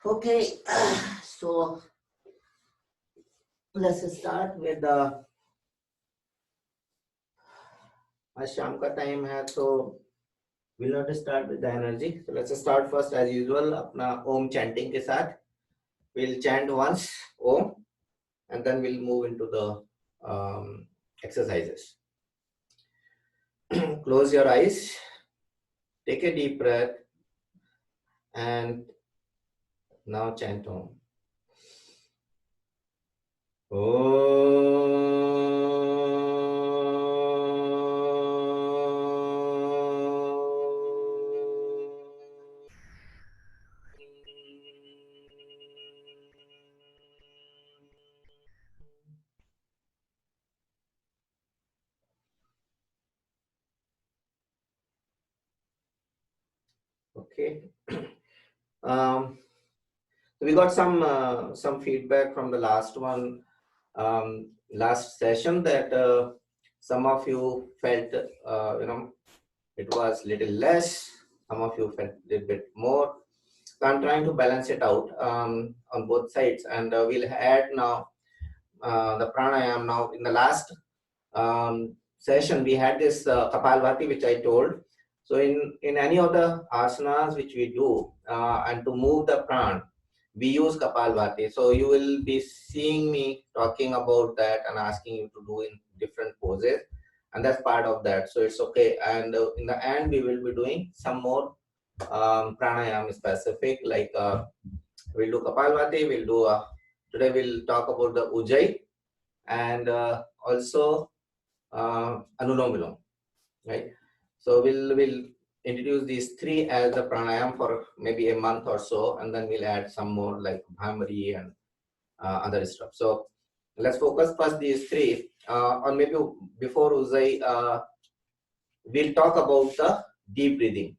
Okay, so let's start with the आज शाम का टाइम है तो we'll not start with the energy. So let's start first as usual अपना Om chanting के साथ. We'll chant once Om and then we'll move into the exercises. Close your eyes, take a deep breath, and now chant Om. Okay. We got some feedback from the last one, last session, that some of you felt it was little less, some of you felt a little bit more. So I'm trying to balance it out on both sides, and we'll add now the pranayam. Now in the last session we had this Kapalbhati, which I told. So in any of the asanas which we do, and to move the pran, we use Kapalbhati. So you will be seeing me talking about that and asking you to do in different poses, and that's part of that. So it's okay. And in the end, we will be doing some more pranayam specific, like we'll do Kapalbhati. We'll do today. We'll talk about the Ujjayi, and also Anulom Vilom, right? So we'll introduce these three as the pranayam for maybe a month or so, and then we'll add some more like Bhamari and other stuff. So let's focus first these three. Or maybe before Ujjayi, we'll talk about the deep breathing.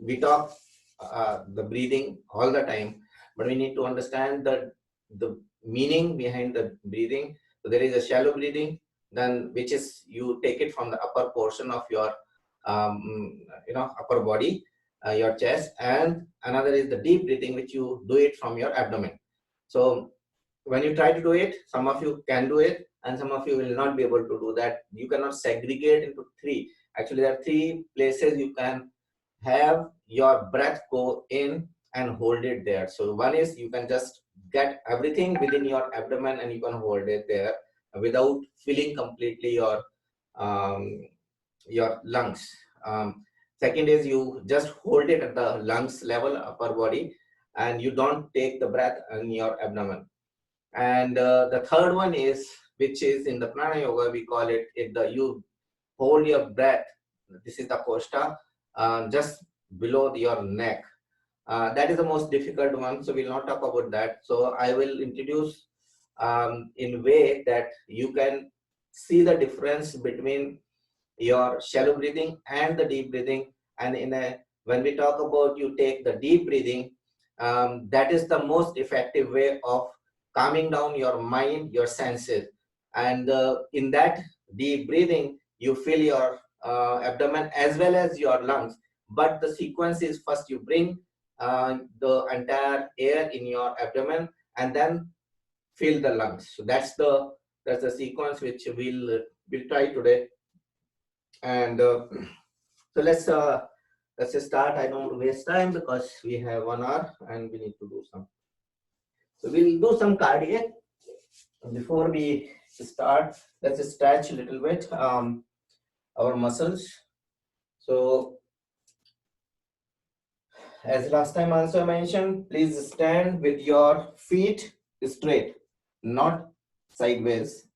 We talk the breathing all the time, but we need to understand the meaning behind the breathing. So there is a shallow breathing, then which is you take it from the upper portion of your upper body, your chest, and another is the deep breathing, which you do it from your abdomen. So when you try to do it, some of you can do it and some of you will not be able to do that. You cannot segregate into three. Actually, there are three places you can have your breath go in and hold it there. So one is you can just get everything within your abdomen and you can hold it there without filling completely your lungs. Second is you just hold it at the lungs level, upper body, and you don't take the breath in your abdomen. And the third one is, which is in the Prana Yoga, we call it you hold your breath. This is the koshta, just below your neck. That is the most difficult one, so we'll not talk about that. So I will introduce in a way that you can see the difference between your shallow breathing and the deep breathing. And when we talk about you take the deep breathing, that is the most effective way of calming down your mind, your senses. And in that deep breathing, you fill your abdomen as well as your lungs. But the sequence is first you bring the entire air in your abdomen and then fill the lungs. So that's the sequence which we'll try today. And so let's start. I don't want to waste time because we have 1 hour and we need to do some. So we'll do some cardiac. Before we start, let's stretch a little bit our muscles. So as last time also I mentioned, please stand with your feet straight, not sideways.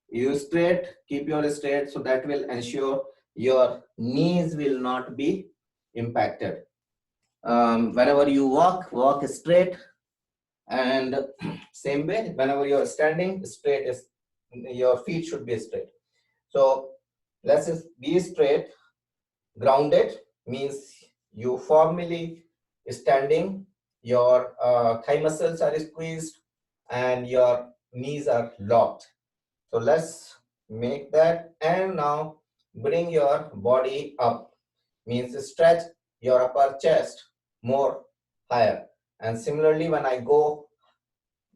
You straight, keep your straight, so that will ensure your knees will not be impacted. Whenever you walk straight, and same way, whenever you're standing, straight is your feet should be straight. So let's just be straight. Grounded means you formally standing, your thigh muscles are squeezed and your knees are locked. So let's make that, and now bring your body up, means stretch your upper chest more higher. And similarly, when I go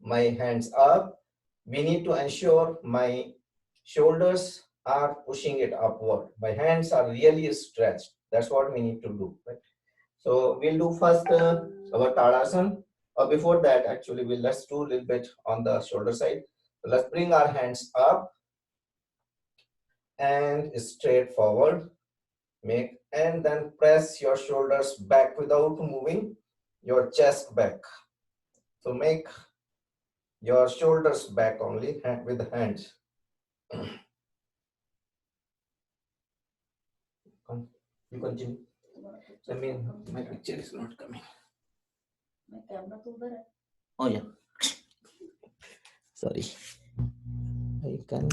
my hands up, we need to ensure my shoulders are pushing it upward. My hands are really stretched. That's what we need to do. Right? So we'll do first our Tadasana. Or before that, actually, let's do a little bit on the shoulder side. So let's bring our hands up and straight forward. And then press your shoulders back without moving your chest back. So make your shoulders back only with the hands. You continue. I mean, my picture is not coming. My camera to there. Oh yeah. Sorry. I can.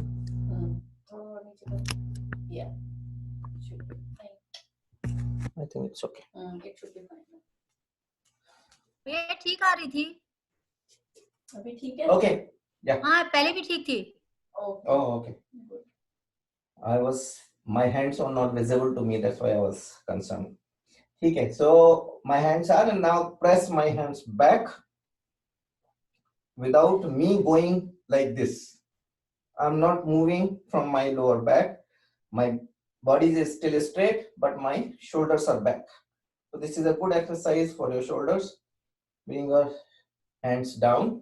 Yeah. Should be fine. I think it's okay. It should be fine. ये ठीक आ रही थी अभी ठीक है okay yeah हाँ पहले भी ठीक थी oh okay I was my hands are not visible to me that's why I was concerned okay so my hands are and now press my hands back without me going like this I'm not moving from my lower back my body is still straight but my shoulders are back so this is a good exercise for your shoulders bring your hands down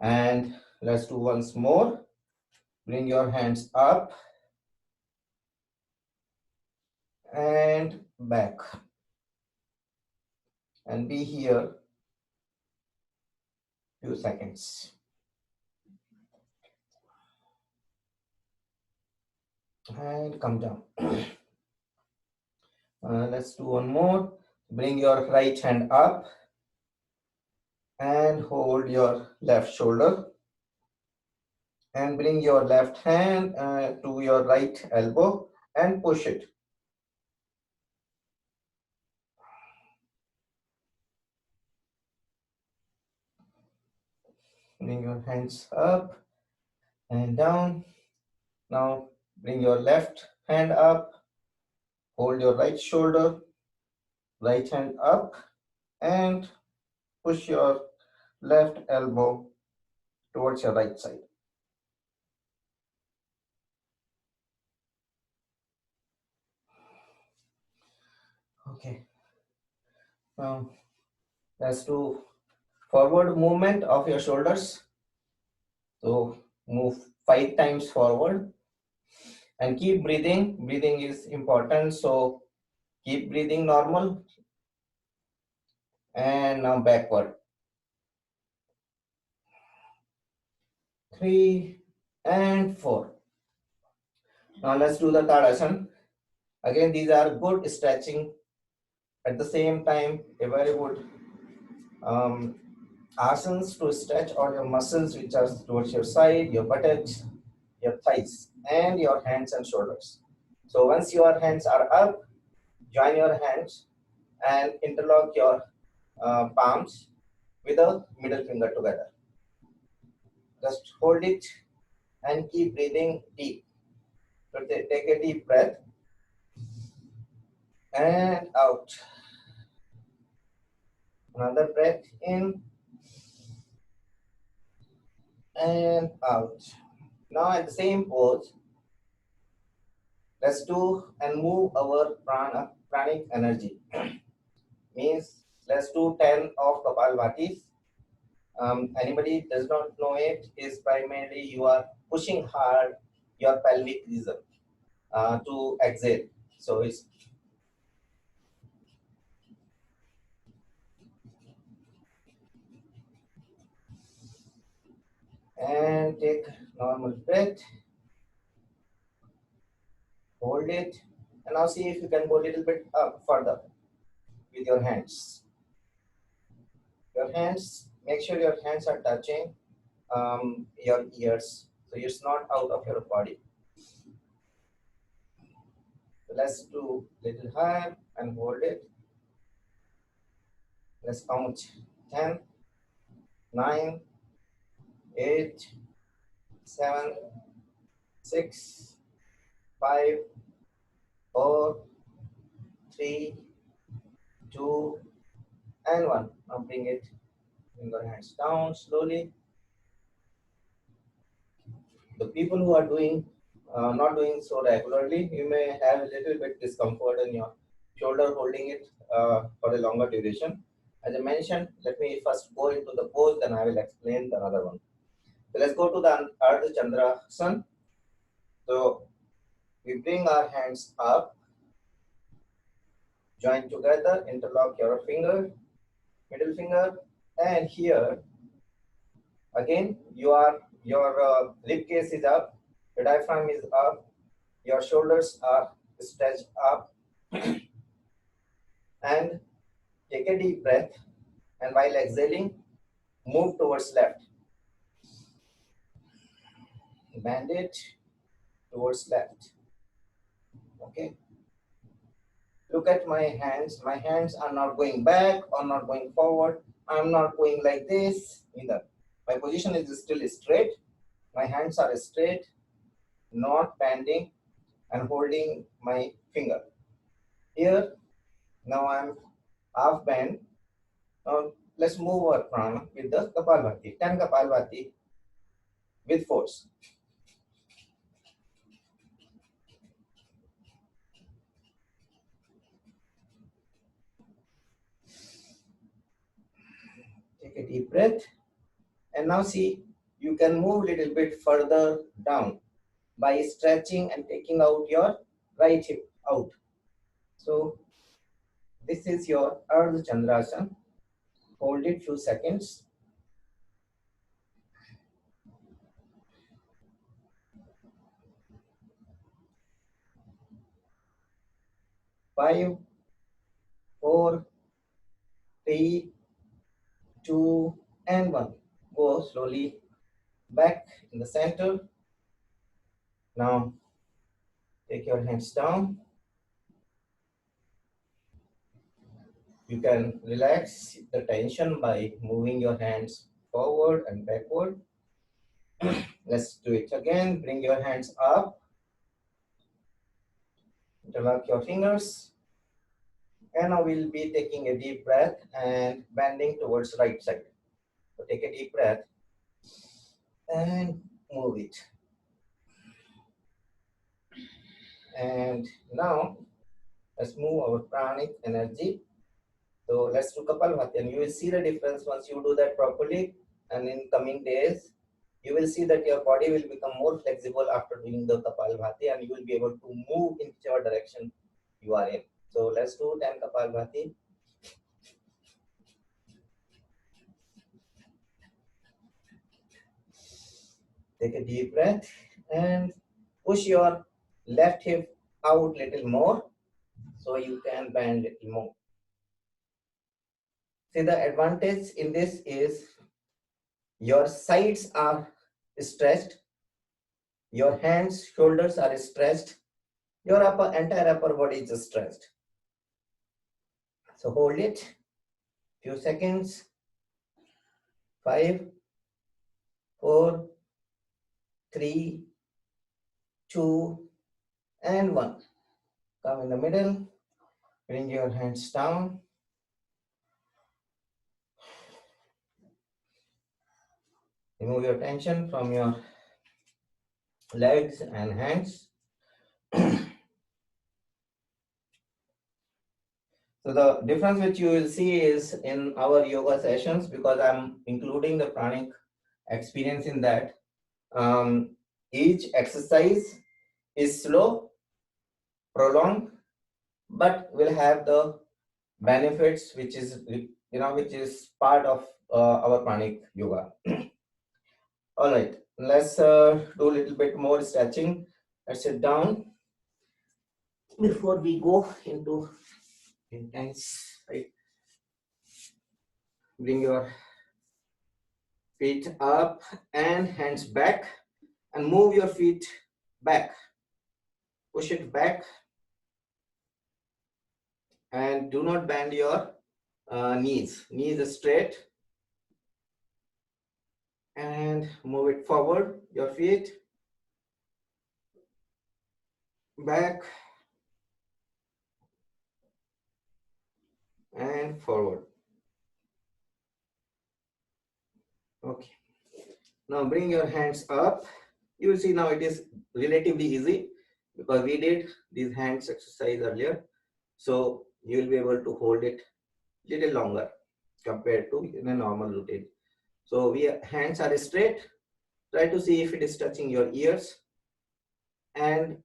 and let's do once more bring your hands up and back and be here few seconds and come down let's do one more bring your right hand up and hold your left shoulder and bring your left hand to your right elbow and push it. Bring your hands up and down. Now bring your left hand up, hold your right shoulder, right hand up and push your left elbow towards your right side. Okay. Now let's do forward movement of your shoulders. So move 5 times forward and keep breathing. Breathing is important. So keep breathing normal. And now backward. 3 and 4. Now let's do the Tadasana. Again, these are good stretching. At the same time, a very good asanas to stretch all your muscles which are towards your side, your buttocks, your thighs, and your hands and shoulders. So once your hands are up, join your hands and interlock your palms with the middle finger together. Just hold it and keep breathing deep. So take a deep breath and out. Another breath in and out. Now at the same pose, let's do and move our pranic energy. Means let's do 10 of Kapalbhati. Anybody does not know it is primarily you are pushing hard your pelvic region to exhale. So it's and take normal breath, hold it, and now see if you can go a little bit up further with your hands. Your hands, make sure your hands are touching your ears, so it's not out of your body. So let's do little higher and hold it. Let's count 10, 9, 8, 7, 6, 5, 4, 3, 2, and one. Now bring it, bring your hands down slowly. The people who are doing not doing so regularly, you may have a little bit discomfort in your shoulder holding it for a longer duration. As I mentioned, let me first go into the pose, then I will explain the other one. So let's go to the Ardha Chandra Sun. So we bring our hands up, join together, interlock your finger, middle finger, and here again your rib cage is up, your diaphragm is up, your shoulders are stretched up, and take a deep breath, and while exhaling, move towards left. Bend it towards left. Okay. Look at my hands. My hands are not going back or not going forward. I'm not going like this either. My position is still straight. My hands are straight, not bending and holding my finger. Here, now I'm half bend. Now let's move our prana with the Kapalbhati. 10 Kapalbhati with force. Take a deep breath. And now see, you can move a little bit further down by stretching and taking out your right hip out. So this is your Ardha Chandrasana. Hold it few seconds. Five, four, three, two, and one. Go slowly back in the center. Now take your hands down. You can relax the tension by moving your hands forward and backward. Let's do it again. Bring your hands up. Interlock your fingers. And now we'll be taking a deep breath and bending towards right side. So take a deep breath and move it. And now let's move our pranic energy. So let's do Kapalbhati, and you will see the difference once you do that properly. And in coming days, you will see that your body will become more flexible after doing the Kapalbhati, and you will be able to move in whichever direction you are in. So let's do 10 Kapalbhati. Take a deep breath and push your left hip out a little more so you can bend a little more. See, the advantage in this is your sides are stretched, your hands, shoulders are stretched, your entire upper body is stretched. So hold it few seconds. 5, 4, 3, 2, and 1. Come in the middle. Bring your hands down. Remove your tension from your legs and hands. So the difference which you will see is in our yoga sessions, because I'm including the pranic experience in that. Each exercise is slow, prolonged, but will have the benefits which is which is part of our pranic yoga. All right, let's do a little bit more stretching. Let's sit down before we go into intense, right? Bring your feet up and hands back, and move your feet back. Push it back, and do not bend your knees. Knees are straight, and move it forward. Your feet back and forward. Now bring your hands up. You will see now it is relatively easy because we did these hands exercise earlier. So you will be able to hold it little longer compared to in a normal routine. So hands are straight. Try to see if it is touching your ears, and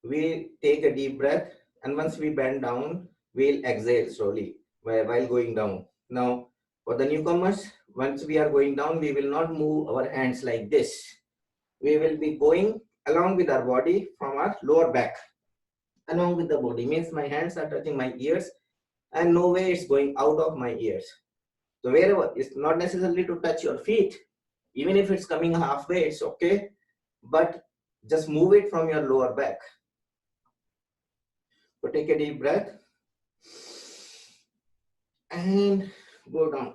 we take a deep breath, and once we bend down, we'll exhale slowly while going down. Now, for the newcomers, once we are going down, we will not move our hands like this. We will be going along with our body from our lower back. Along with the body means my hands are touching my ears, and no way it's going out of my ears. So wherever, it's not necessarily to touch your feet. Even if it's coming halfway, it's okay. But just move it from your lower back. So take a deep breath and go down.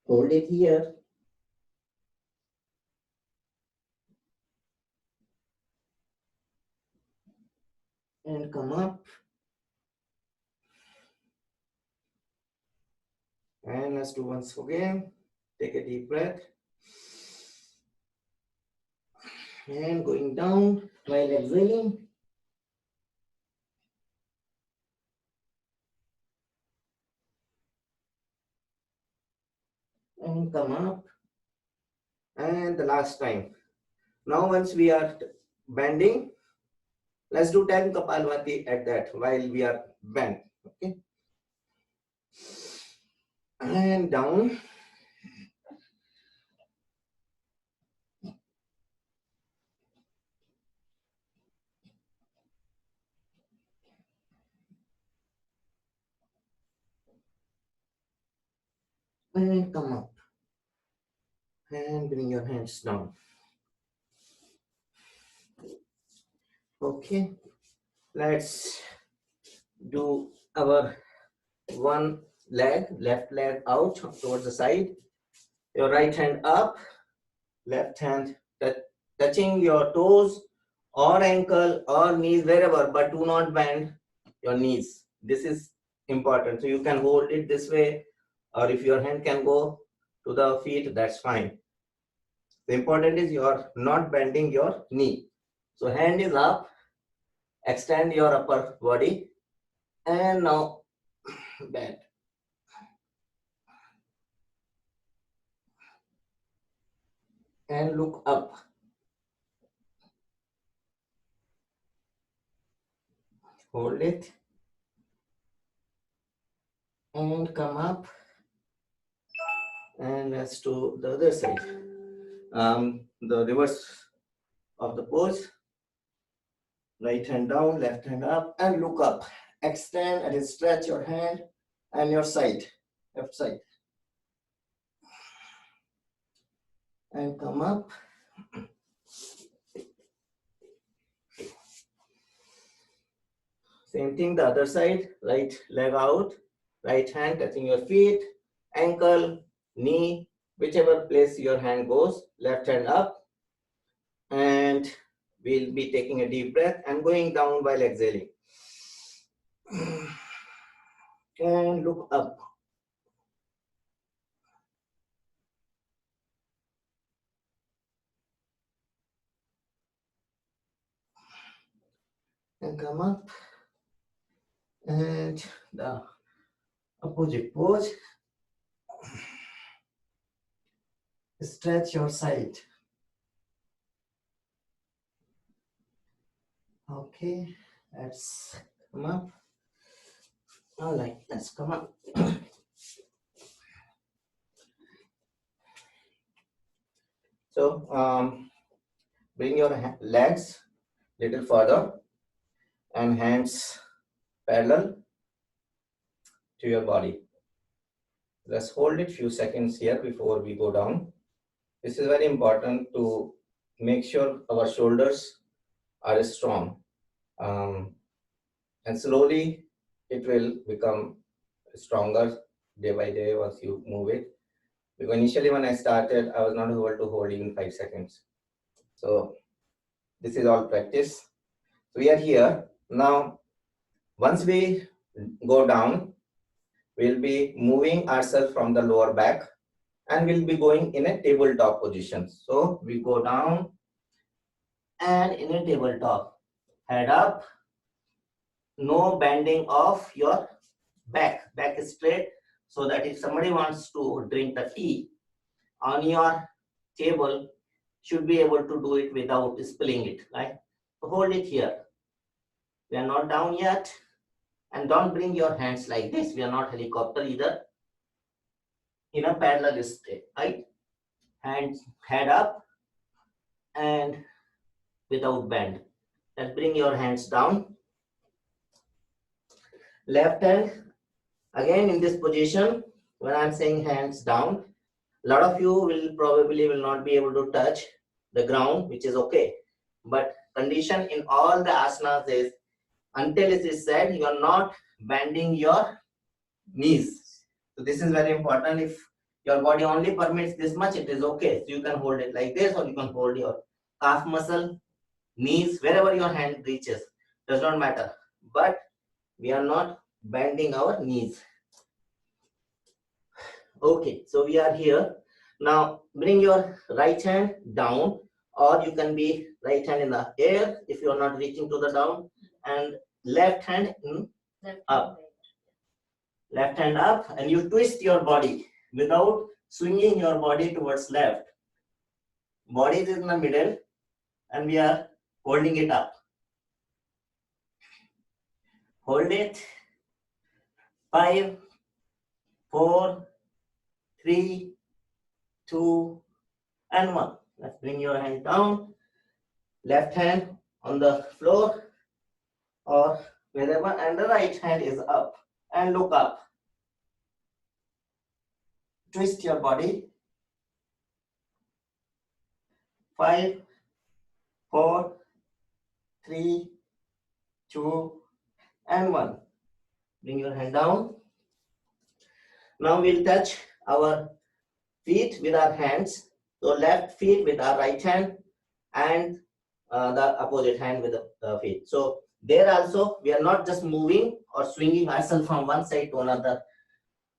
Hold it here. And come up. And let's do once again. Take a deep breath. And going down while exhaling. And come up. And the last time. Now once we are bending, let's do 10 Kapalbhati at that while we are bent. Okay. And down. And come up. And bring your hands down. Okay. Let's do our one leg, left leg out towards the side. Your right hand up, left hand touching your toes or ankle or knees, wherever, but do not bend your knees. This is important. So you can hold it this way, or if your hand can go to the feet, that's fine. The important is you're not bending your knee. So hand is up, extend your upper body, and now bend. And look up. Hold it. And come up. And let's do the other side. The reverse of the pose. Right hand down, left hand up, and look up. Extend and stretch your hand and your side, left side. And come up. Same thing, the other side, right leg out, right hand touching your feet, ankle, knee, whichever place your hand goes, left hand up. And we'll be taking a deep breath and going down while exhaling. And look up. And come up. And the opposite pose. Stretch your side. Okay, let's come up. All right, let's come up. So bring your legs little further and hands parallel to your body. Let's hold it few seconds here before we go down. This is very important to make sure our shoulders are strong. And slowly it will become stronger day by day once you move it. Because initially when I started, I was not able to hold even 5 seconds. So this is all practice. So we are here. Now, once we go down, we'll be moving ourselves from the lower back and we'll be going in a tabletop position. So we go down and in a tabletop, head up, no bending of your back. Back is straight, so that if somebody wants to drink the tea on your table, should be able to do it without spilling it, right? So hold it here. We are not down yet. And don't bring your hands like this. We are not helicopter either. In a parallel state, right? Hands, head up and without bend. Let's bring your hands down. Left hand, again in this position, when I'm saying hands down, a lot of you will probably will not be able to touch the ground, which is okay. But condition in all the asanas is until it is said, you are not bending your knees. So this is very important. If your body only permits this much, it is okay. So you can hold it like this, or you can hold your calf muscle, knees, wherever your hand reaches. Does not matter. But we are not bending our knees. Okay, so we are here. Now bring your right hand down, or you can be right hand in the air if you are not reaching to the down, and left hand in up. Left hand up, and you twist your body without swinging your body towards left. Body is in the middle, and we are holding it up. Hold it. 5, 4, 3, 2, and 1. Let's bring your hand down. Left hand on the floor or wherever, and the right hand is up. And look up. Twist your body. 5, 4, 3, 2, and 1. Bring your hand down. Now we'll touch our feet with our hands. So left feet with our right hand and the opposite hand with the feet. So there also we are not just moving or swinging ourselves from one side to another.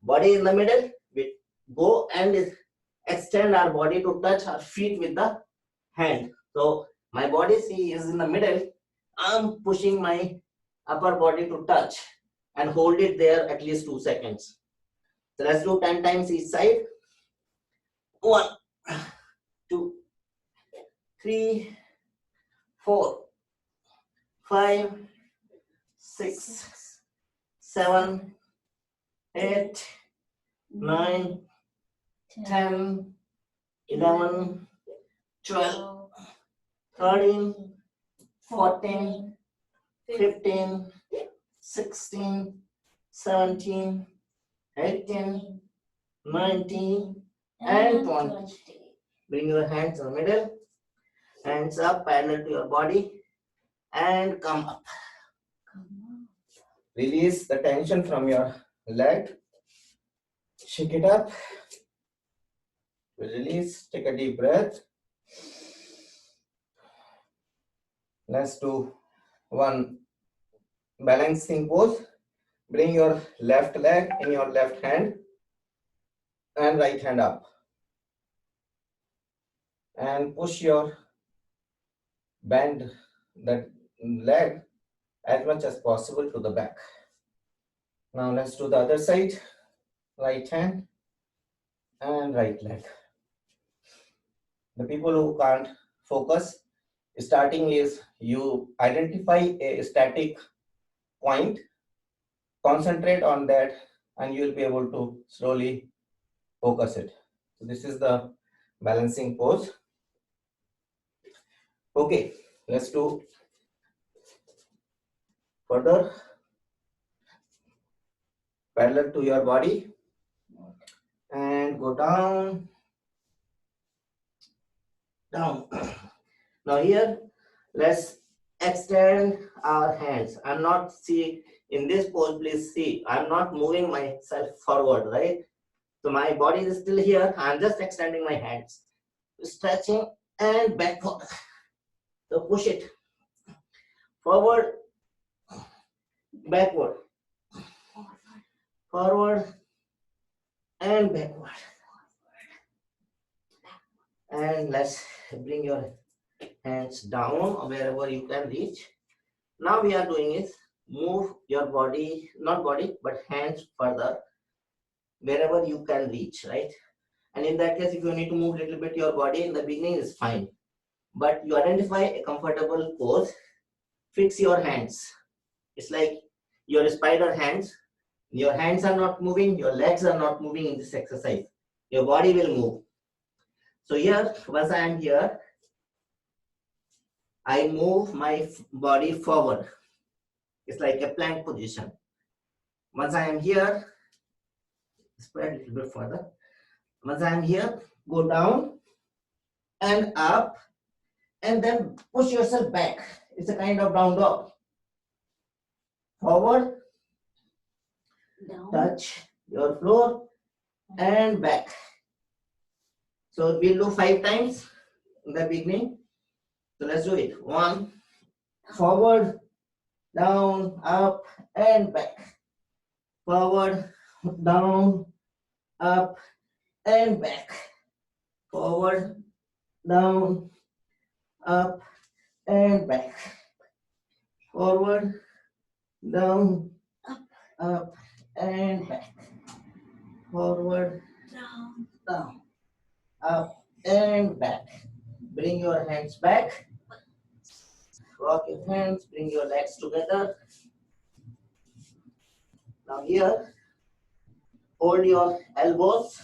Body in the middle. We go and extend our body to touch our feet with the hand. So my body is in the middle. I'm pushing my upper body to touch and hold it there at least 2 seconds. So let's do 10 times each side. 1, 2, 3, 4, 5, 6, 7, 8, 9, 10, 11, 12, 13, 14, 15, 16, 17, 18, 19, and 20. Bring your hands in the middle, hands up parallel to your body, and come up. Release the tension from your leg. Shake it up. Release. Take a deep breath. Let's do one balancing pose. Bring your left leg in your left hand and right hand up. And push your bend that leg as much as possible to the back. Now let's do the other side. Right hand and right leg. The people who can't focus, starting is you identify a static point, concentrate on that, and you will be able to slowly focus it. So this is the balancing pose. Okay, let's do further. Parallel to your body and go down, down. Now here, let's extend our hands. I'm not, see, in this pose, please see, I'm not moving myself forward, right? So my body is still here. I'm just extending my hands, stretching and backward. So push it forward, backward, forward and backward. And let's bring your hands down wherever you can reach. Now we are doing is move your body, not body, but hands further wherever you can reach, right? And in that case, if you need to move a little bit your body in the beginning is fine. But you identify a comfortable pose, fix your hands. It's like your spider hands. Your hands are not moving, your legs are not moving in this exercise. Your body will move. So here, once I am here, I move my body forward. It's like a plank position. Once I am here, spread a little bit further. Once I am here, go down and up and then push yourself back. It's a kind of down dog. Forward, Down. touch your floor and back. So we'll do 5 times in the beginning. So let's do it. 1, forward, down, up and back. Forward, down, up and back. Forward, down, up and back. Forward, down, up and back. Forward, down, up and back. Bring your hands back. Rock your hands, bring your legs together. Now here, hold your elbows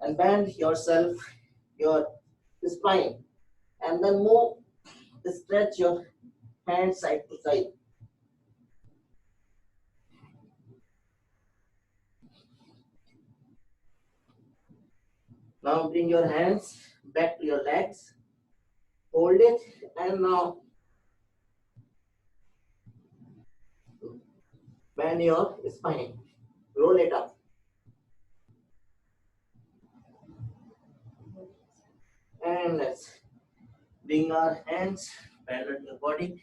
and bend yourself, your spine. And then move, stretch your hands side to side. Now bring your hands back to your legs. Hold it and now bend your spine. Roll it up. And let's bring our hands parallel to your body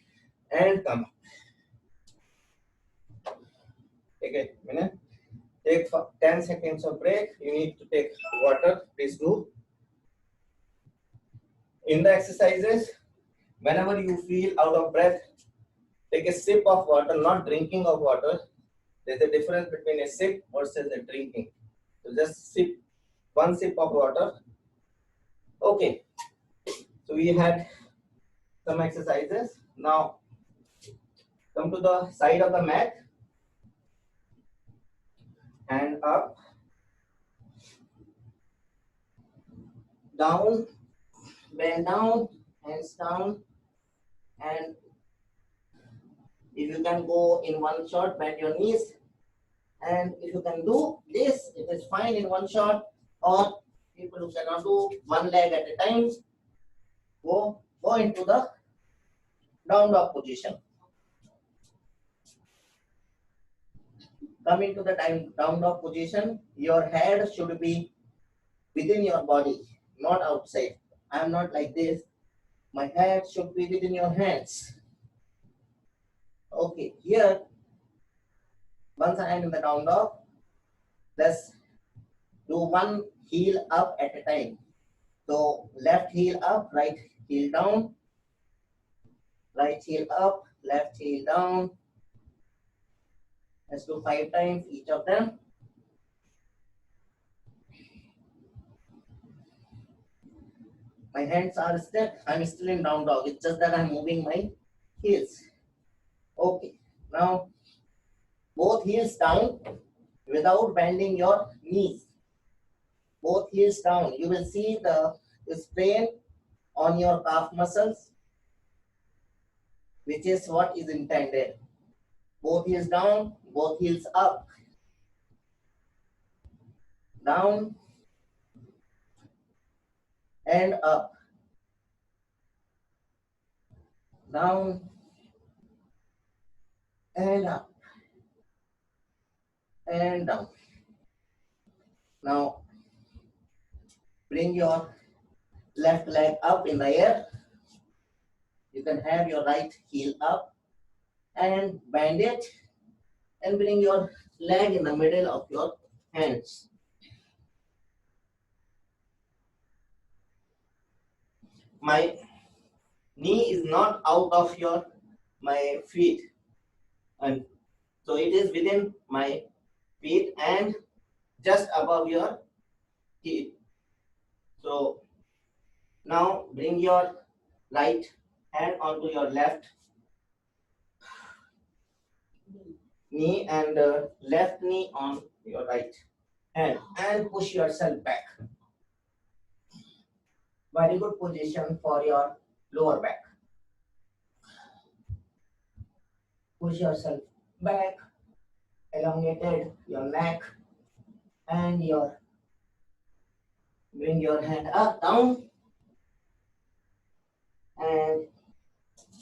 and come up. Take a minute. Take 10 seconds of break. You need to take water. Please do. In the exercises, whenever you feel out of breath, take a sip of water, not drinking of water. There's a difference between a sip versus a drinking. So just sip, 1 sip of water. Okay. So we had some exercises. Now come to the side of the mat. Hand up, down, bend down, hands down, and if you can go in one shot, bend your knees, and if you can do this, it is fine in one shot, or people who cannot do one leg at a time, go into the down dog position. Come into the down dog position. Your head should be within your body, not outside. I am not like this. My head should be within your hands. Okay, here, once I am in the down dog, let's do one heel up at a time. So left heel up, right heel down, right heel up, left heel down. Let's do 5 times each of them. My hands are still, I'm still in down dog. It's just that I'm moving my heels. Okay, now both heels down without bending your knees. Both heels down. You will see the strain on your calf muscles, which is what is intended. Both heels down, both heels up. Down and up. Down and up. And down. Now, bring your left leg up in the air. You can have your right heel up and bend it and bring your leg in the middle of your hands. My knee is not out of my feet, and so it is within my feet and just above your feet. So now bring your right hand onto your left knee and left knee on your right hand and push yourself back. Very good position for your lower back. Push yourself back, elongated your neck and bring your hand up, down, and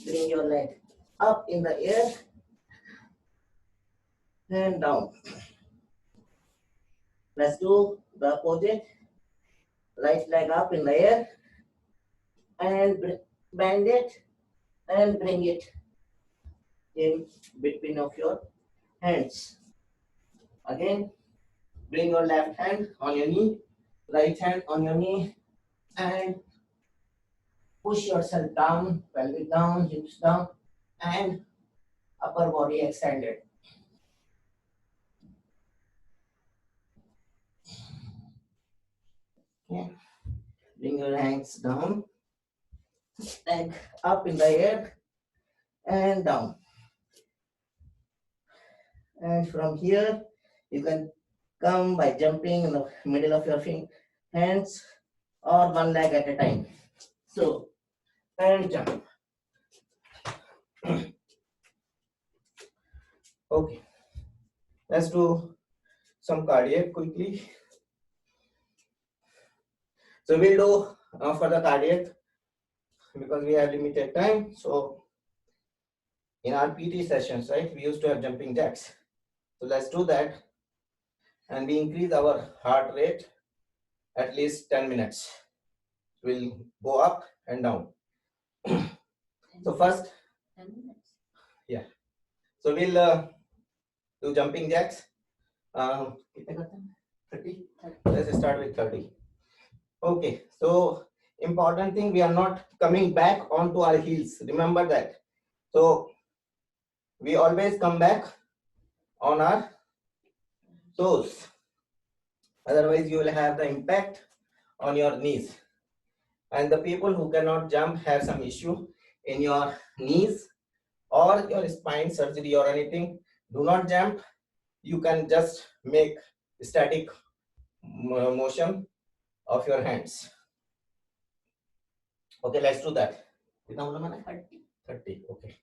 bring your leg up in the air and down. Let's do the opposite. Right leg up in the air and bend it and bring it in between of your hands. Again, bring your left hand on your knee, right hand on your knee, and push yourself down, pelvic down, hips down, and upper body extended. Okay. Bring your hands down, leg up in the air and down. And from here, you can come by jumping in the middle of your hands or one leg at a time. So, and jump. Okay, let's do some cardiac quickly. So we'll do for the cardiac because we have limited time. So in our PT sessions, right, we used to have jumping jacks. So let's do that, and we increase our heart rate at least 10 minutes. We'll go up and down. So first, 10 minutes. Yeah. So we'll do jumping jacks. 30. Let's start with 30. Okay. So important thing, we are not coming back onto our heels. Remember that. So we always come back on our toes. Otherwise, you will have the impact on your knees. And the people who cannot jump have some issue in your knees or your spine surgery or anything. Do not jump. You can just make static motion of your hands. Okay, let's do that. 30. Okay.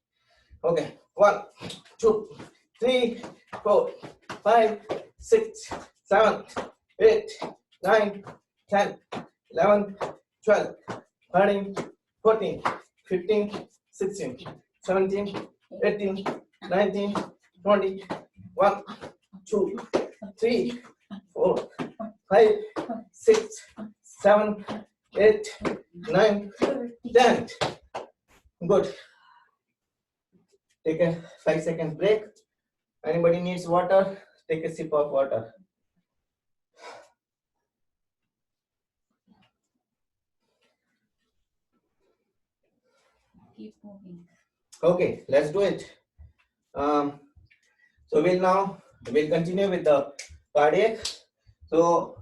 Okay. 1, 2, 3, 4, 5, 6, 7, 8, 9, 10, 11, 12, 13, 14, 15, 16, 17, 18, 19, 20, 1, 2, 3, 4, 5, 6, 7, 8, 9, 10. Good. Take a 5-second break. Anybody needs water? Take a sip of water. Keep moving. Okay, let's do it. So we'll continue with the cardiac. So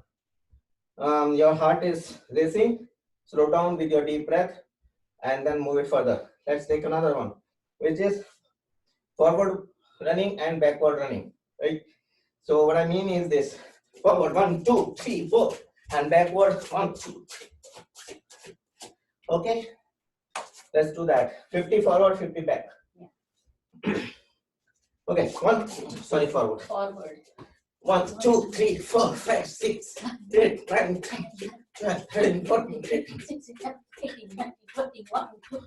your heart is racing. Slow down with your deep breath and then move it further. Let's take another one, which is forward running and backward running, right? So what I mean is this: forward 1, 2, 3, 4, and backward 1, 2, 3. Okay, let's do that. 50 forward, 50 back. Yeah. Okay, forward. Forward. 1, 2, 3, 4, 5, 6, 8, 9, 10, 12, 13, 14, 15. 16, 17, 18, 19, 20, 1, 2,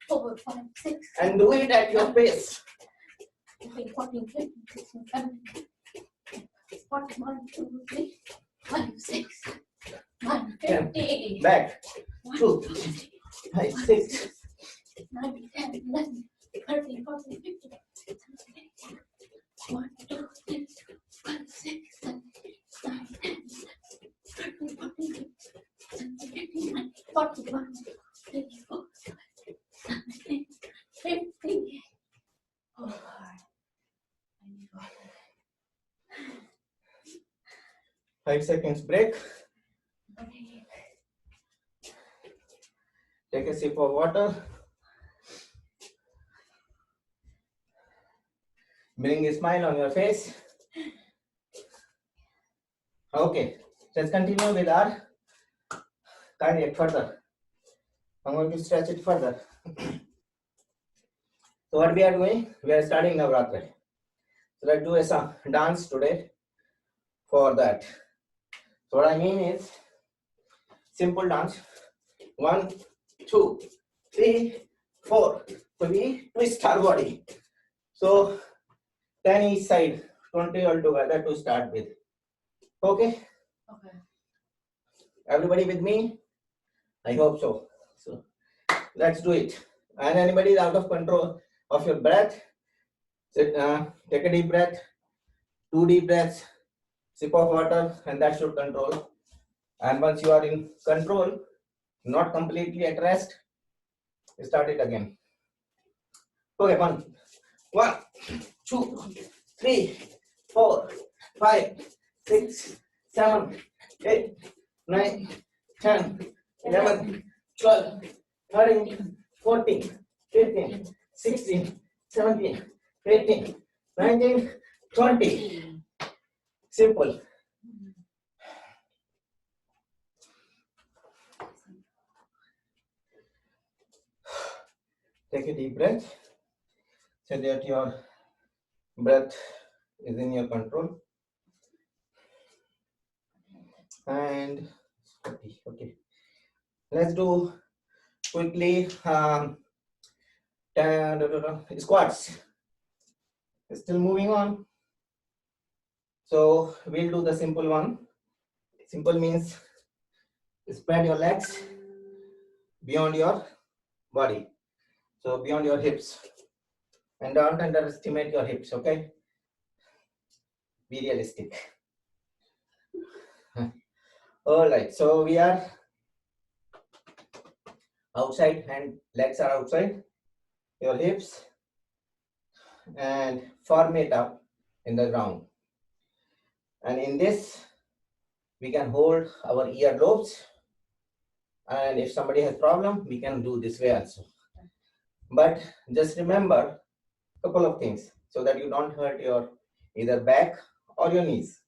4, 5, 6. And do it at your pace. 14, 15, 16, 17, 41, 2, 3, 5, 6, 1, 50. Back. 1, 2, 2, 3, 5, 6. 9, 10, 11, 13, 14, 15, 1, 2, 3, 5 seconds break. Take a sip of water. Bring a smile on your face. Okay, let's continue with our cardiac further. I'm going to stretch it further. So what we are doing? We are starting Navratri. So let's do a dance today for that. So what I mean is simple dance. 1, 2, 3, 4. So we twist our body. So 10 each side, 20 altogether to start with. Okay? Okay. Everybody with me? I hope so. So let's do it. And anybody is out of control of your breath, take a deep breath, 2 deep breaths, sip of water, and that should control. And once you are in control, not completely at rest, start it again. Okay, 1, 2, 3, 4, 5, 6, 7, 8, 9, 10, 11, 12, 13, 14, 15, 16, 17, 18, 19, 20. Simple. Take a deep breath so that your breath is in your control. And okay, let's do quickly squats. Still moving on. So we'll do the simple one. Simple means spread your legs beyond your body. So beyond your hips. And don't underestimate your hips, okay? Be realistic. All right, so we are outside, and legs are outside your hips, and form it up in the ground. And in this, we can hold our earlobes. And if somebody has problem, we can do this way also. But just remember a couple of things so that you don't hurt your either back or your knees,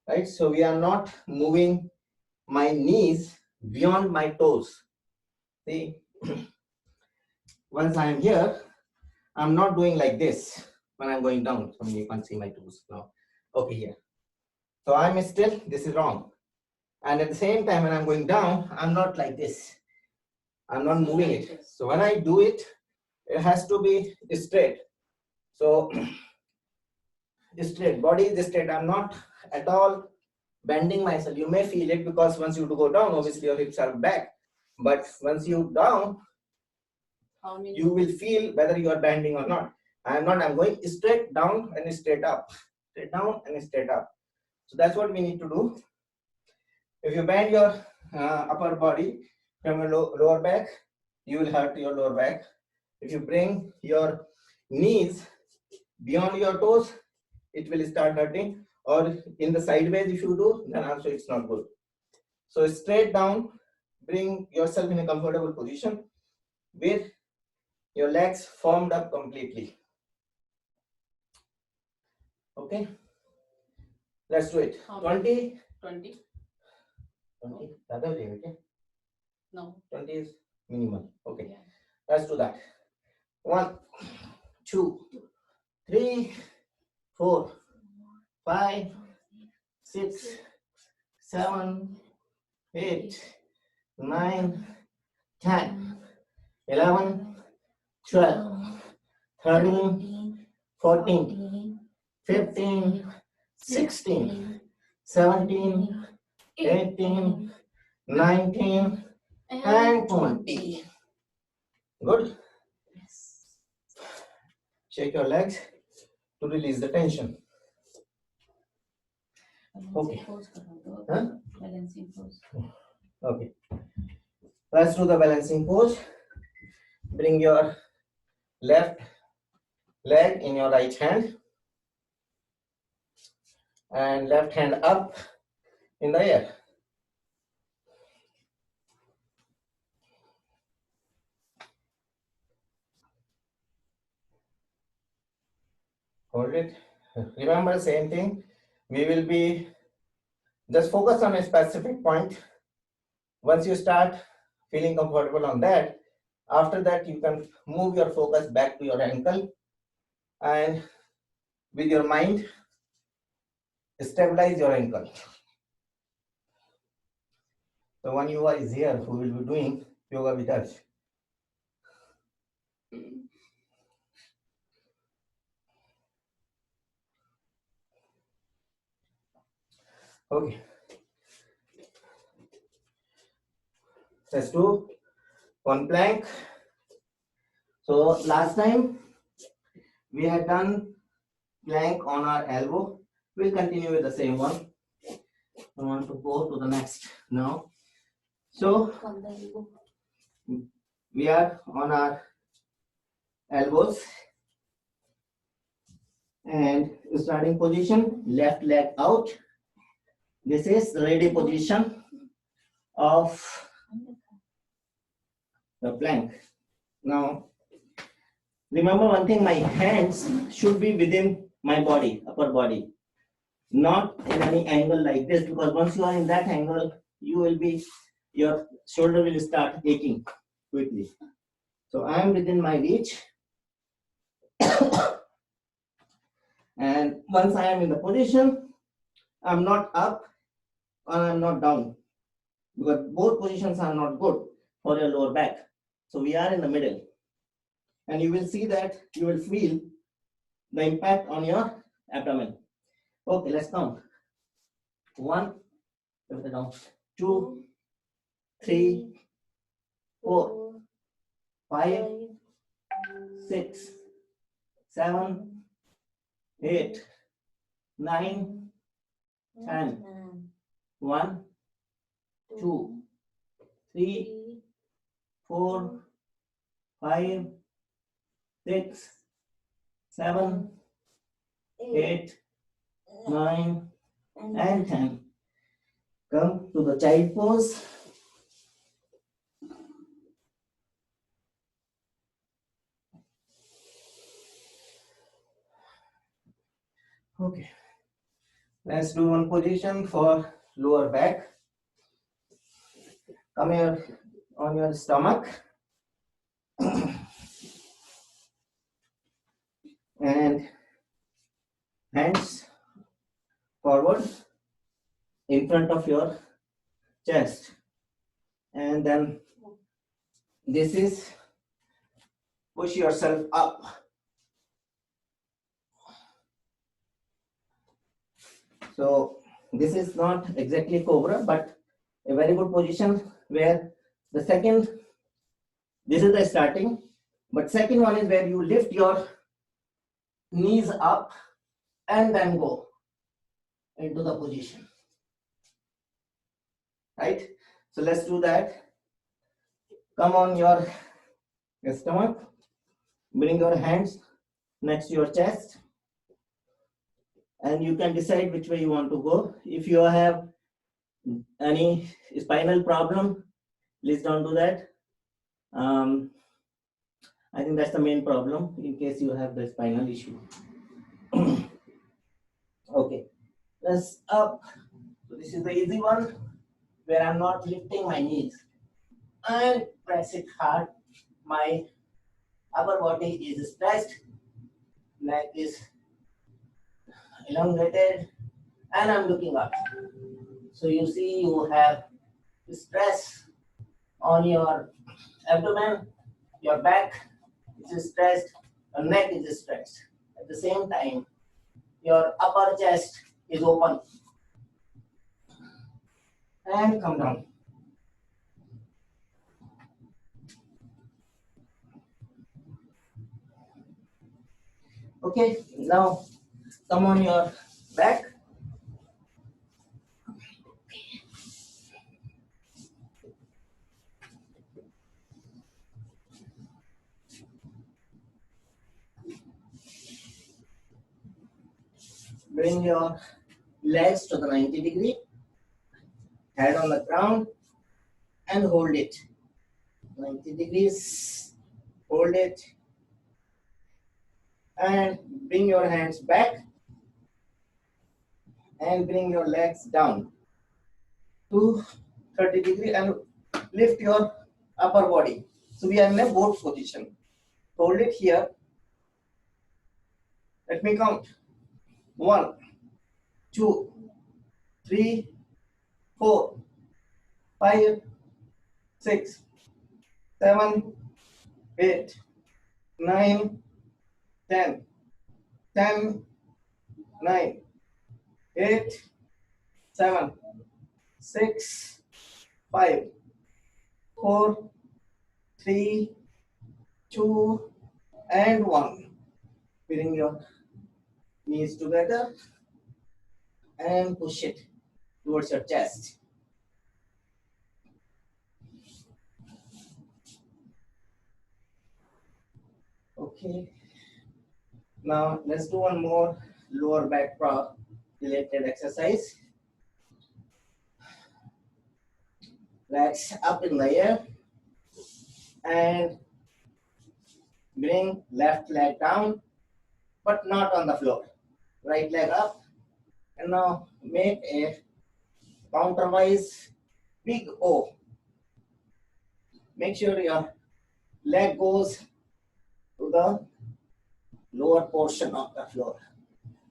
right? So we are not moving my knees beyond my toes. See, once I am here, I'm not doing like this when I'm going down. So you can see my toes now. Okay, here. So I'm still, this is wrong. And at the same time, when I'm going down, I'm not like this. I'm not moving it. So when I do it, it has to be straight. So straight, body is straight. I'm not at all bending myself. You may feel it because once you go down, obviously your hips are back. But once you down, you will feel whether you are bending or not. I'm not, I'm going straight down and straight up. Straight down and straight up. So that's what we need to do. If you bend your upper body from your lower back, you will hurt your lower back. If you bring your knees beyond your toes, it will start hurting. Or in the sideways, if you do, then also it's not good. So straight down, bring yourself in a comfortable position with your legs formed up completely. Okay, let's do it. 20. 20. 20. Okay. No. 20 is minimal. Okay, Yeah. let's do that. 1, 2, 3, 4, 5, 6, 7, 8, 9, 10, 11, 12, 13, 14, 15, 16, 17, 18, 19, and 20. Good. Yes. Shake your legs to release the tension. Okay. Huh? Balancing pose. Okay. Let's do the balancing pose. Bring your left leg in your right hand and left hand up in the air. Hold it. Remember, same thing. We will be just focus on a specific point. Once you start feeling comfortable on that, after that you can move your focus back to your ankle and with your mind stabilize your ankle. So one Yuva is here who will be doing yoga with us. Okay. Let's do one plank. So last time we had done plank on our elbow. We'll continue with the same one. I want to go to the next now. So we are on our elbows and starting position, left leg out. This is the ready position of the plank. Now remember one thing, my hands should be within my body, upper body, not in any angle like this, because once you are in that angle, your shoulder will start aching quickly. So I am within my reach. And once I am in the position, I'm not up and I'm not down, because both positions are not good for your lower back. So we are in the middle. And you will see that you will feel the impact on your abdomen. Okay, let's count. 1, 2, 3, 4, 5, 6, 7, 8, 9, 10. 1, 2, 3, 4, 5, 6, 7, 8, 9, and 10. Come to the child pose. Okay. Let's do one position for lower back. Come here on your stomach. And hands forward in front of your chest. And then this is push yourself up. So this is not exactly cobra, but a very good position where the second, this is the starting, but second one is where you lift your knees up and then go into the position. Right? So let's do that. Come on your stomach. Bring your hands next to your chest. And you can decide which way you want to go. If you have any spinal problem, please don't do that. I think that's the main problem in case you have the spinal issue. Okay, let's up. So this is the easy one where I'm not lifting my knees. And press it hard. My upper body is stretched, neck is elongated, and I'm looking up. So you see you have stress on your abdomen, your back is stretched, your neck is stretched. At the same time, your upper chest is open. And come down. Okay, now come on your back. Bring your legs to the 90 degree. Head on the ground and hold it. 90 degrees. Hold it. And bring your hands back. And bring your legs down to 30 degrees and lift your upper body. So we are in a boat position. Hold it here. Let me count. 1, 2, 3, 4, 5, 6, 7, 8, 9, 10, 10, 9, 8, 7, 6, 5, 4, 3, 2, and 1. Bring your knees together and push it towards your chest. Okay. Now let's do one more lower back related exercise. Legs up in the air and bring left leg down, but not on the floor. Right leg up, and now make a counterwise big O. Make sure your leg goes to the lower portion of the floor.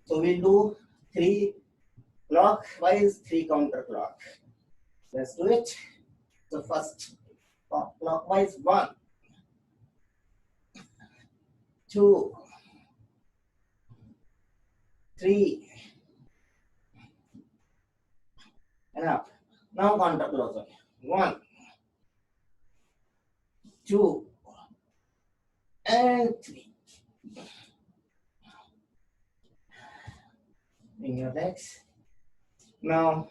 So we'll do 3 clockwise, 3 counterclock. Let's do it. So first clockwise, 1, 2, 3, and up. Now counterclockwise. 1, 2, and 3. Bring your legs. Now,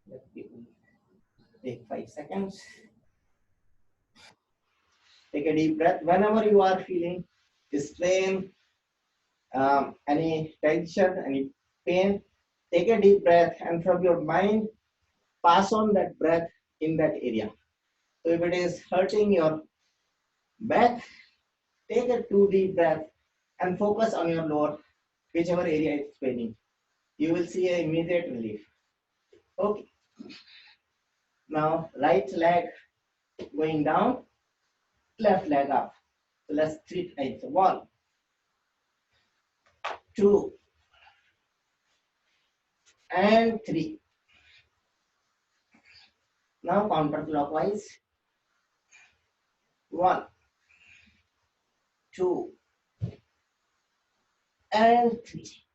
let me take 5 seconds. Take a deep breath. Whenever you are feeling strain, any tension, any pain, take a deep breath, and from your mind, pass on that breath in that area. So if it is hurting your back, take a 2 deep breath and focus on your lower, whichever area is paining. You will see an immediate relief. Okay. Now right leg going down, left leg up. So let's treat it. 1, 2, and 3. Now counterclockwise. 1, 2, and 3.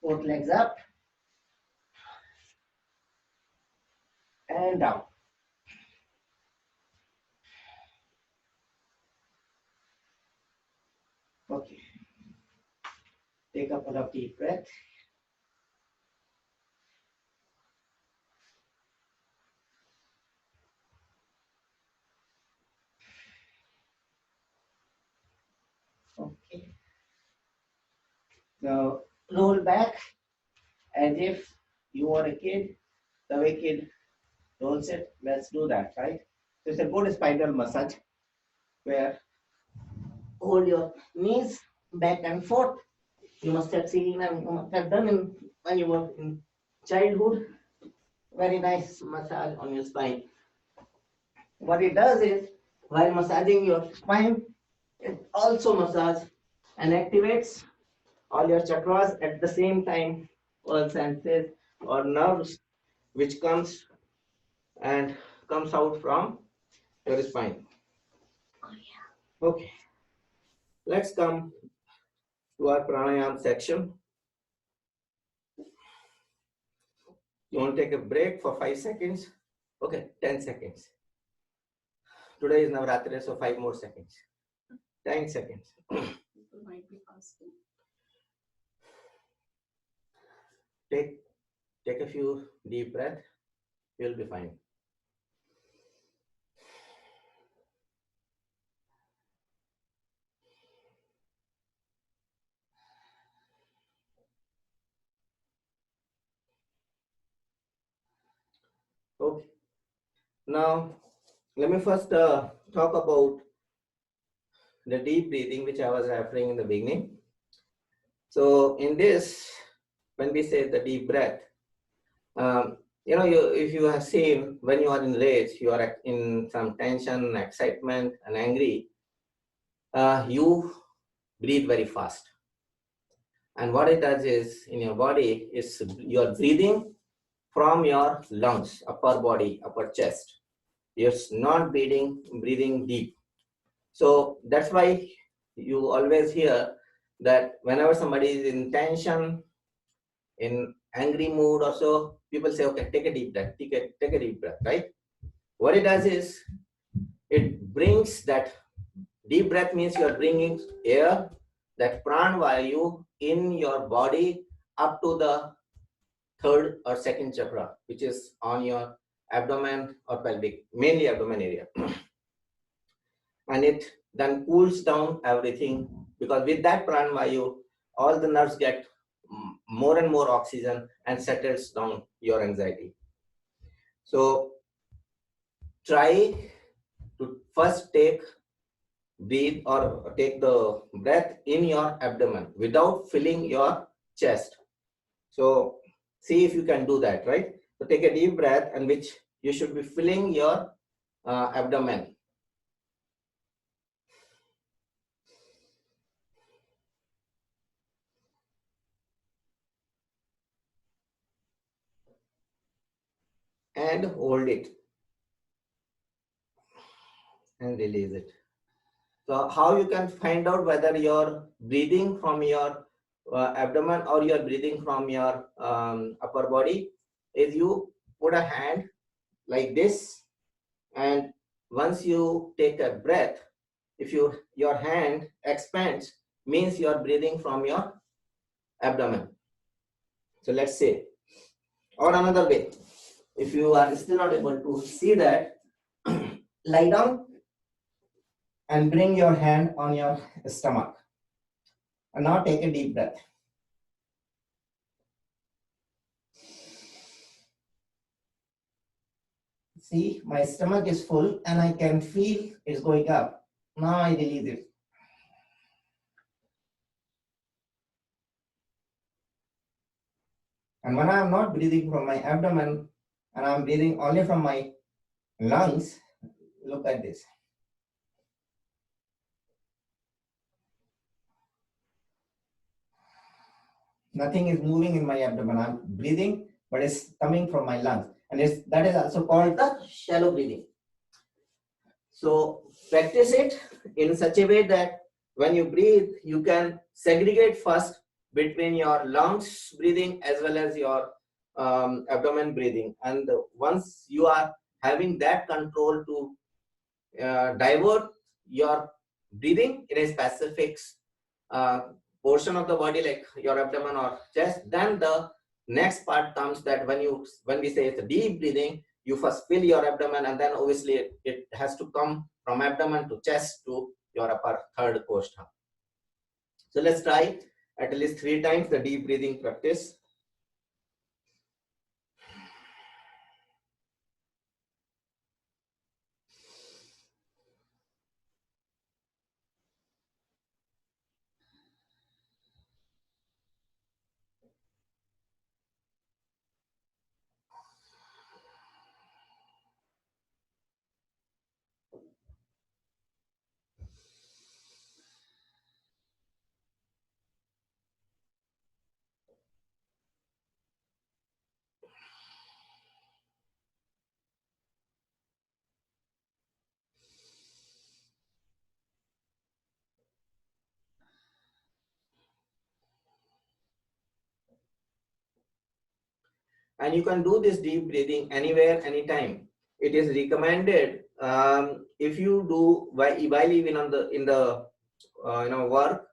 Both legs up and down. Okay. Take a couple of deep breaths. Okay. Now roll back as if you are a kid. The way kid rolls it. Let's do that, right? So it's a good spinal massage where hold your knees back and forth. You must have seen and you must have done when you were in childhood. Very nice massage on your spine. What it does is, while massaging your spine, it also massages and activates all your chakras at the same time, all senses or nerves which comes out from your spine. Okay, let's come to our pranayama section. You want to take a break for 5 seconds? Okay, 10 seconds. Today is Navratri, so 5 more seconds. 10 seconds. People might be fasting. Take a few deep breaths. You'll be fine. Okay. Now, let me first talk about the deep breathing, which I was referring in the beginning. So, in this, when we say the deep breath, if you have seen when you are in rage, you are in some tension, excitement, and angry, you breathe very fast. And what it does is in your body is you are breathing from your lungs, upper body, upper chest. You're not breathing deep. So that's why you always hear that whenever somebody is in tension, in angry mood or so, people say, okay, take a deep breath, take a deep breath, right? What it does is it brings that deep breath means you are bringing air, that pran vayu in your body up to the third or second chakra, which is on your abdomen or pelvic, mainly abdomen area. And it then cools down everything, because with that pran vayu, all the nerves get more and more oxygen and settles down your anxiety. So try to first breathe or take the breath in your abdomen without filling your chest. So see if you can do that, right? So take a deep breath, and which you should be filling your abdomen. And hold it and release it. So how you can find out whether you're breathing from your abdomen or you're breathing from your upper body is you put a hand like this, and once you take a breath, if your hand expands, means you're breathing from your abdomen. So let's say, or another way, if you are still not able to see that, lie down and bring your hand on your stomach. And now take a deep breath. See, my stomach is full and I can feel it's going up. Now I release it. And when I'm not breathing from my abdomen and I'm breathing only from my lungs, look at this. Nothing is moving in my abdomen. I'm breathing, but it's coming from my lungs. And that is also called the shallow breathing. So practice it in such a way that when you breathe, you can segregate first between your lungs breathing as well as your abdomen breathing. And once you are having that control to divert your breathing in a specific portion of the body, like your abdomen or chest, then the next part comes that when we say it's a deep breathing, you first fill your abdomen, and then obviously it has to come from abdomen to chest to your upper third koshtha. So let's try at least 3 times the deep breathing practice. And you can do this deep breathing anywhere, anytime. It is recommended if you do while even in the work.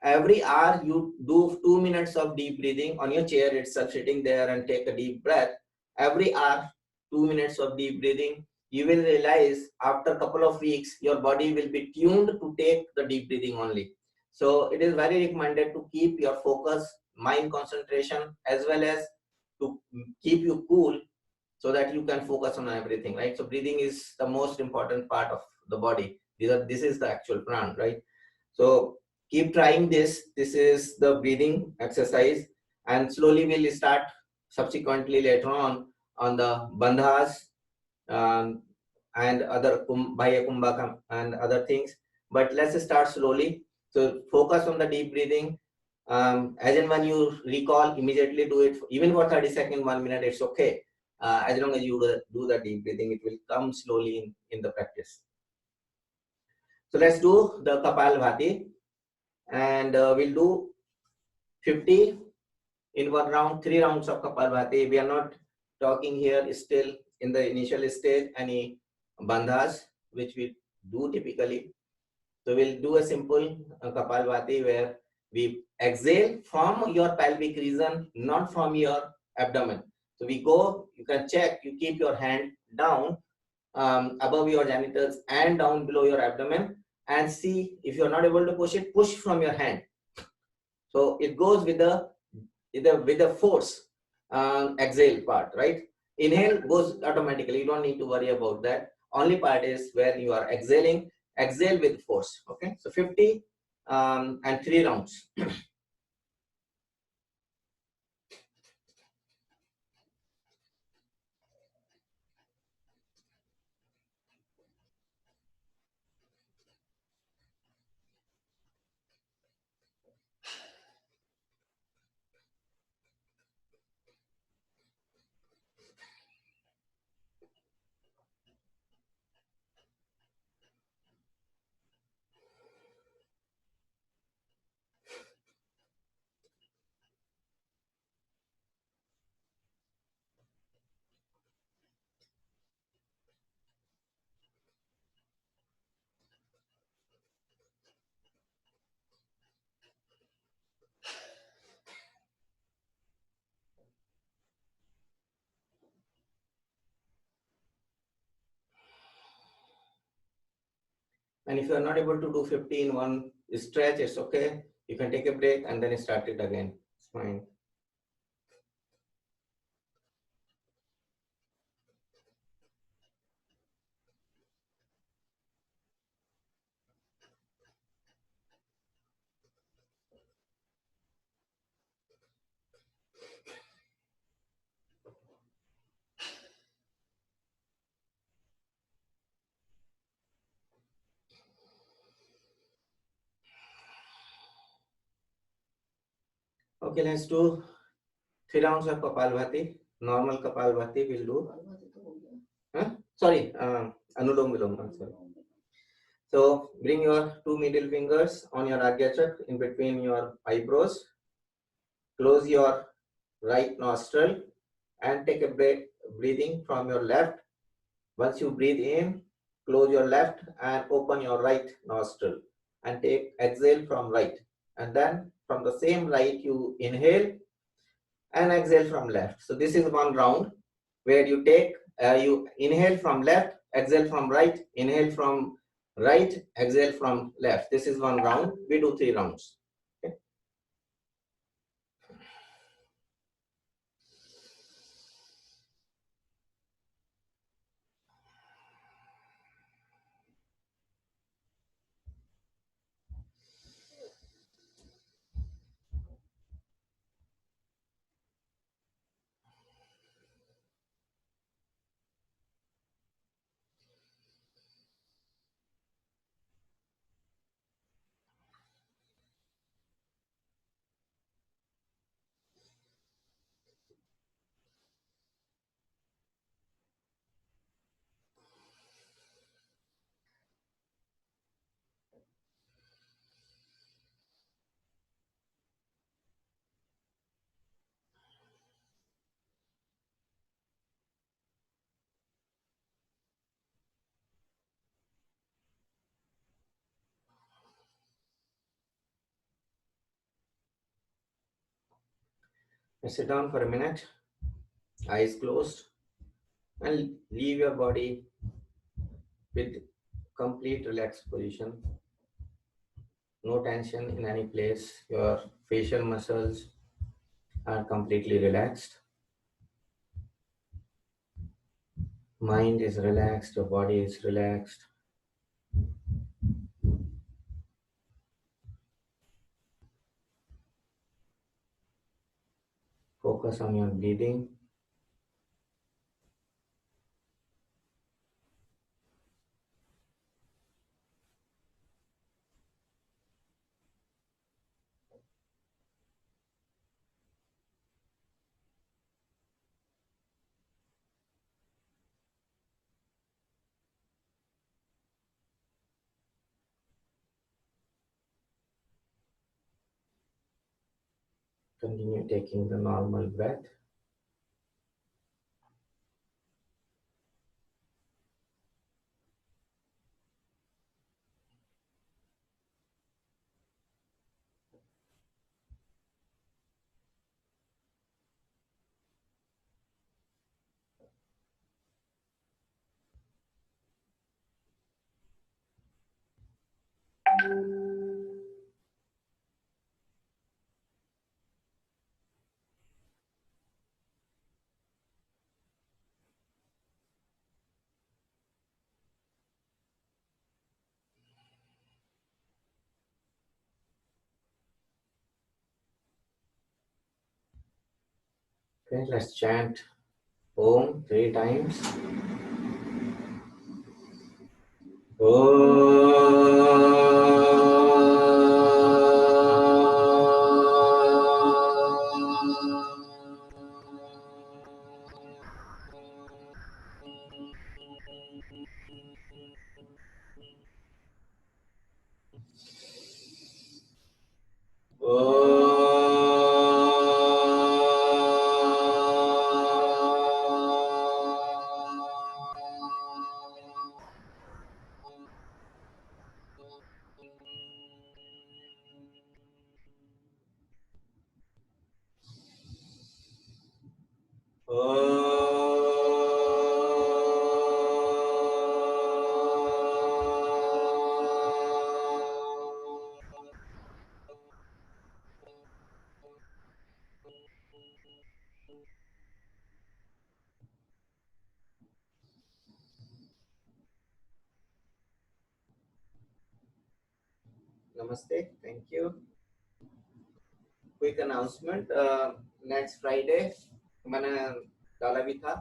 Every hour you do 2 minutes of deep breathing on your chair itself, sitting there, and take a deep breath. Every hour, 2 minutes of deep breathing. You will realize after a couple of weeks, your body will be tuned to take the deep breathing only. So it is very recommended to keep your focus, mind concentration, as well as to keep you cool. so that you can focus on everything, right? So breathing is the most important part of the body. This is the actual pran, right? So keep trying this. This is the breathing exercise, and slowly we'll start subsequently later on the bandhas, um, and other Bhaya Kumbhaka and other things. But let's start slowly. So focus on the deep breathing. As and when you recall, immediately do it, even for 30 seconds, 1 minute, it's okay. As long as you do the deep breathing, it will come slowly in the practice. So let's do the Kapalbhati, and we'll do 50 in one round, 3 rounds of Kapalbhati. We are not talking here still in the initial stage any bandhas, which we do typically. So we'll do a simple Kapalbhati where we exhale from your pelvic region, not from your abdomen. So we go, you can check, you keep your hand down above your genitals and down below your abdomen, and see if you're not able to push it, push from your hand. So it goes with the force exhale part, right? Inhale goes automatically, you don't need to worry about that. Only part is where you are exhaling, exhale with force. Okay, so 50 and 3 rounds. And if you are not able to do 50 in one stretch, it's okay. You can take a break and then start it again. It's fine. Okay, let's do 3 rounds of Kapalbhati. Normal Kapalbhati we'll do. Sorry, Anulom Vilom. Sorry. So bring your 2 middle fingers on your Agya Chakra in between your eyebrows. Close your right nostril and take a breathing from your left. Once you breathe in, close your left and open your right nostril and take exhale from right. And then from the same right, you inhale and exhale from left. So this is one round where you take, you inhale from left, exhale from right, inhale from right, exhale from left. This is one round. We do 3 rounds. Okay. Sit down for a minute, eyes closed, and leave your body with complete relaxed position. No tension in any place. Your facial muscles are completely relaxed. mind is relaxed, your body is relaxed. Focus on your breathing. Continue taking the normal breath. Okay, let's chant Om 3 times. Namaste. Thank you. Quick announcement. Next Friday, मैंने डाला भी था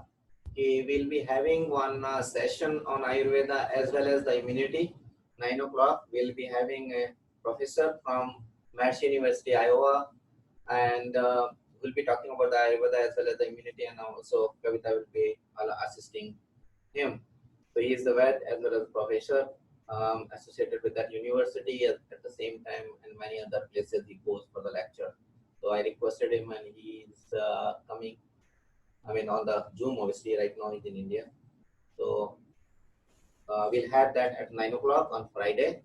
कि we'll be having one session on Ayurveda as well as the immunity. 9 o'clock, we'll be having a professor from Mass University, Iowa, and we'll be talking about the Ayurveda as well as the immunity, and also Kavita will be assisting him. So he is the vet as well as professor associated with that university. At the same time, in many other places he goes for the lecture. So I requested him, and he is coming. I mean, on the Zoom, obviously. Right now he's in India. So we'll have that at 9 o'clock on Friday,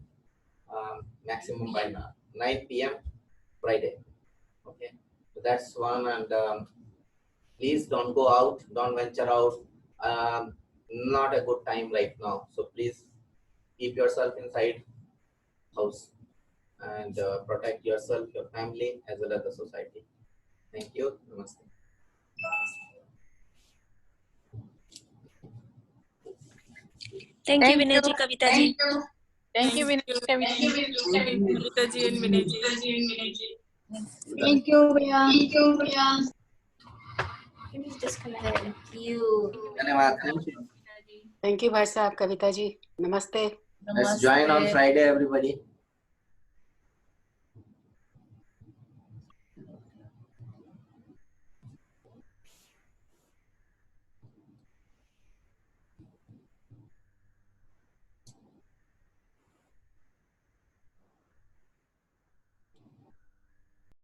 maximum by 9 p.m. Friday. Okay, so that's one. And please don't go out, don't venture out. Not a good time right now. So please keep yourself inside house and protect yourself, your family, as well as the society. Thank you. Namaste. Thank you, Vinay ji, Kavita ji. Thank you, Vinay. Kavita ji and Vinay ji. Thank you, Priya. Can you disconnect? Thank you. Dhanyawad. Thank you. Thank you, Bhai Sahab, Kavita ji. Namaste. Let's join on Friday, everybody.